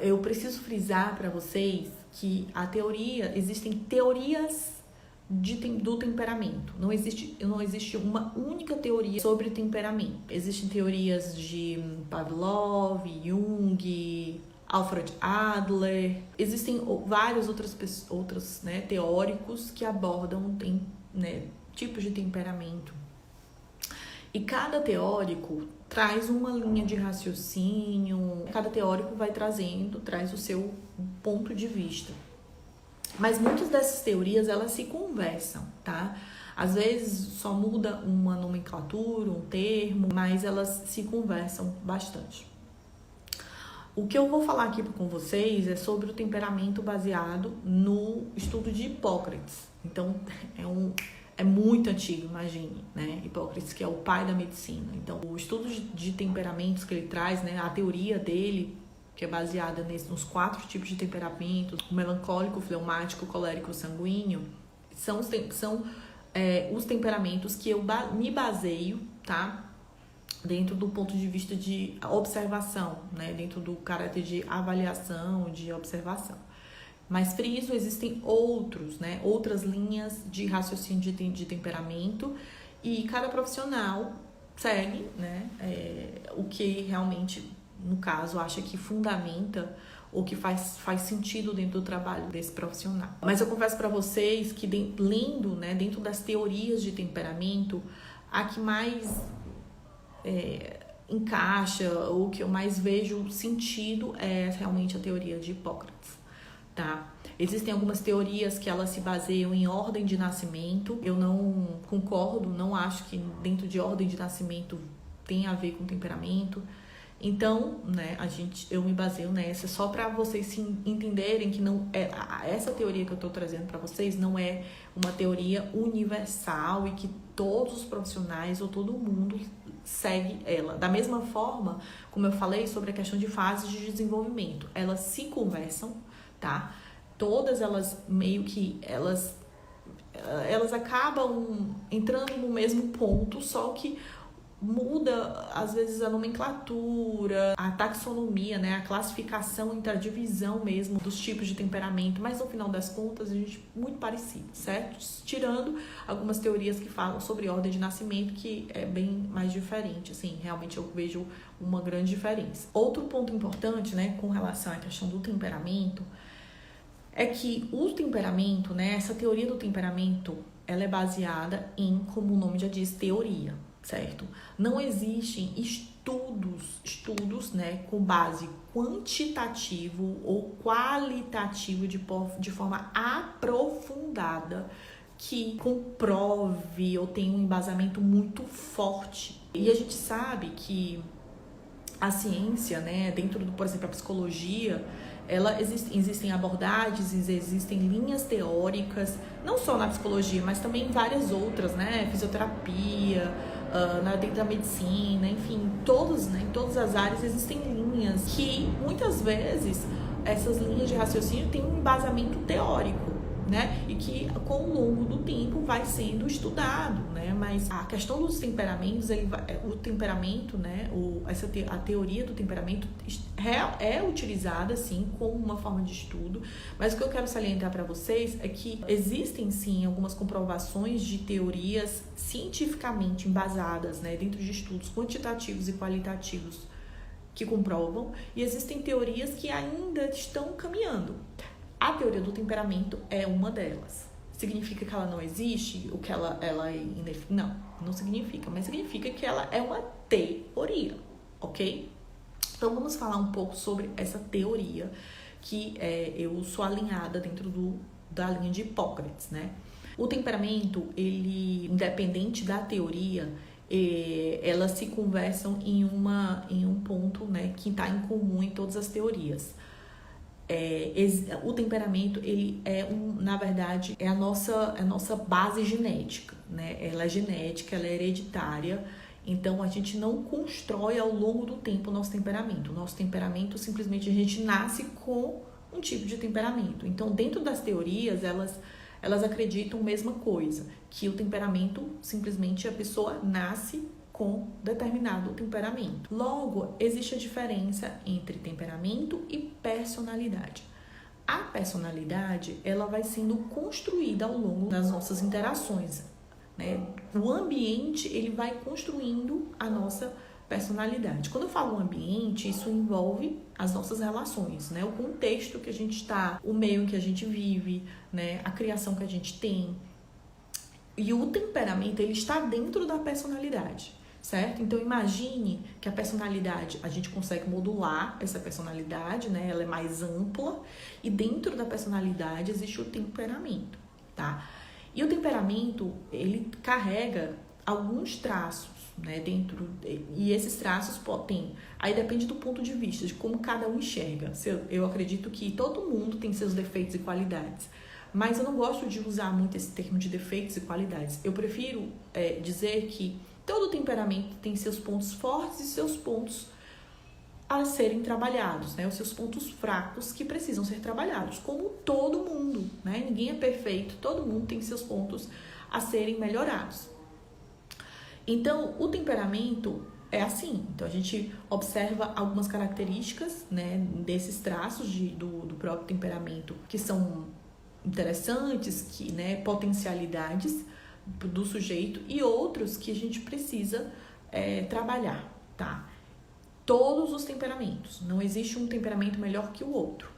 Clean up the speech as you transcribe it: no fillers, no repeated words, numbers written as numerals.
eu preciso frisar para vocês que existem teorias do temperamento. Não existe uma única teoria sobre temperamento. Existem teorias de Pavlov, Jung, Alfred Adler. Existem vários outros teóricos que abordam tipos de temperamento. E cada teórico traz uma linha de raciocínio, cada teórico traz o seu ponto de vista. Mas muitas dessas teorias, elas se conversam, tá? Às vezes só muda uma nomenclatura, um termo, mas elas se conversam bastante. O que eu vou falar aqui com vocês é sobre o temperamento baseado no estudo de Hipócrates. Então, é muito antigo, imagine, né? Hipócrates, que é o pai da medicina. Então, o estudo de temperamentos que ele traz, né? A teoria dele, que é baseada nos 4 tipos de temperamento, o melancólico, o fleumático, o colérico e o sanguíneo, são os temperamentos que eu me baseio, tá? Dentro do ponto de vista de observação, né? Dentro do caráter de avaliação, de observação. Mas friso, existem outras linhas de raciocínio de temperamento, e cada profissional segue, né? O que realmente, no caso, acha que fundamenta ou que faz sentido dentro do trabalho desse profissional. Mas eu confesso para vocês que lendo, né, dentro das teorias de temperamento, a que mais encaixa, ou que eu mais vejo sentido é realmente a teoria de Hipócrates, tá? Existem algumas teorias que elas se baseiam em ordem de nascimento. Eu não concordo, não acho que dentro de ordem de nascimento tem a ver com temperamento. Então, né, eu me baseio nessa só para vocês se entenderem que não essa teoria que eu estou trazendo para vocês não é uma teoria universal e que todos os profissionais ou todo mundo segue ela. Da mesma forma, como eu falei sobre a questão de fases de desenvolvimento, elas se conversam, tá? Todas elas meio que elas acabam entrando no mesmo ponto, só que muda, às vezes, a nomenclatura, a taxonomia, né? A classificação entre a divisão mesmo dos tipos de temperamento, mas no final das contas a gente muito parecido, certo? Tirando algumas teorias que falam sobre ordem de nascimento, que é bem mais diferente, assim, realmente eu vejo uma grande diferença. Outro ponto importante, né, com relação à questão do temperamento, é que o temperamento, né, essa teoria do temperamento, ela é baseada em, como o nome já diz, teoria, certo? Não existem estudos, né, com base quantitativo ou qualitativo de forma aprofundada que comprove ou tenha um embasamento muito forte. E a gente sabe que a ciência, né, dentro do, por exemplo, a psicologia, existem abordagens, existem linhas teóricas, não só na psicologia, mas também em várias outras, né, fisioterapia, dentro da medicina, enfim, em todas as áreas existem linhas que, muitas vezes, essas linhas de raciocínio têm um embasamento teórico, né, e que, com o longo do tempo, vai sendo estudado, né, mas a questão dos temperamentos, o temperamento, né, a teoria do temperamento é utilizada, sim, como uma forma de estudo, mas o que eu quero salientar para vocês é que existem, sim, algumas comprovações de teorias cientificamente embasadas, né, dentro de estudos quantitativos e qualitativos que comprovam, e existem teorias que ainda estão caminhando. A teoria do temperamento é uma delas. Significa que ela não existe? O que ela é indefinida? Não significa, mas significa que ela é uma teoria, ok? Então vamos falar um pouco sobre essa teoria que eu sou alinhada dentro da linha de Hipócrates, né? O temperamento, ele, independente da teoria, elas se conversam em um ponto, né, que está em comum em todas as teorias. O temperamento, ele na verdade, é a nossa base genética, né? Ela é genética, ela é hereditária, então a gente não constrói ao longo do tempo o nosso temperamento. O nosso temperamento, simplesmente, a gente nasce com um tipo de temperamento. Então, dentro das teorias, elas acreditam a mesma coisa, que o temperamento, simplesmente, a pessoa nasce com determinado temperamento. Logo, existe a diferença entre temperamento e personalidade. A personalidade, ela vai sendo construída ao longo das nossas interações, né? O ambiente, ele vai construindo a nossa personalidade. Quando eu falo ambiente, isso envolve as nossas relações, né? O contexto que a gente está, o meio em que a gente vive, né? A criação que a gente tem. E o temperamento, ele está dentro da personalidade, certo? Então, imagine que a personalidade, a gente consegue modular essa personalidade, né? Ela é mais ampla e dentro da personalidade existe o temperamento, tá? E o temperamento, ele carrega alguns traços, né? Dentro, e esses traços podem, aí depende do ponto de vista, de como cada um enxerga. Eu acredito que todo mundo tem seus defeitos e qualidades, mas eu não gosto de usar muito esse termo de defeitos e qualidades. Eu prefiro dizer que todo temperamento tem seus pontos fortes e seus pontos a serem trabalhados, né? Os seus pontos fracos que precisam ser trabalhados, como todo mundo, né? Ninguém é perfeito, todo mundo tem seus pontos a serem melhorados. Então, o temperamento é assim. Então, a gente observa algumas características, né, desses traços do próprio temperamento que são interessantes, né, potencialidades do sujeito e outros que a gente precisa trabalhar, tá? Todos os temperamentos, não existe um temperamento melhor que o outro,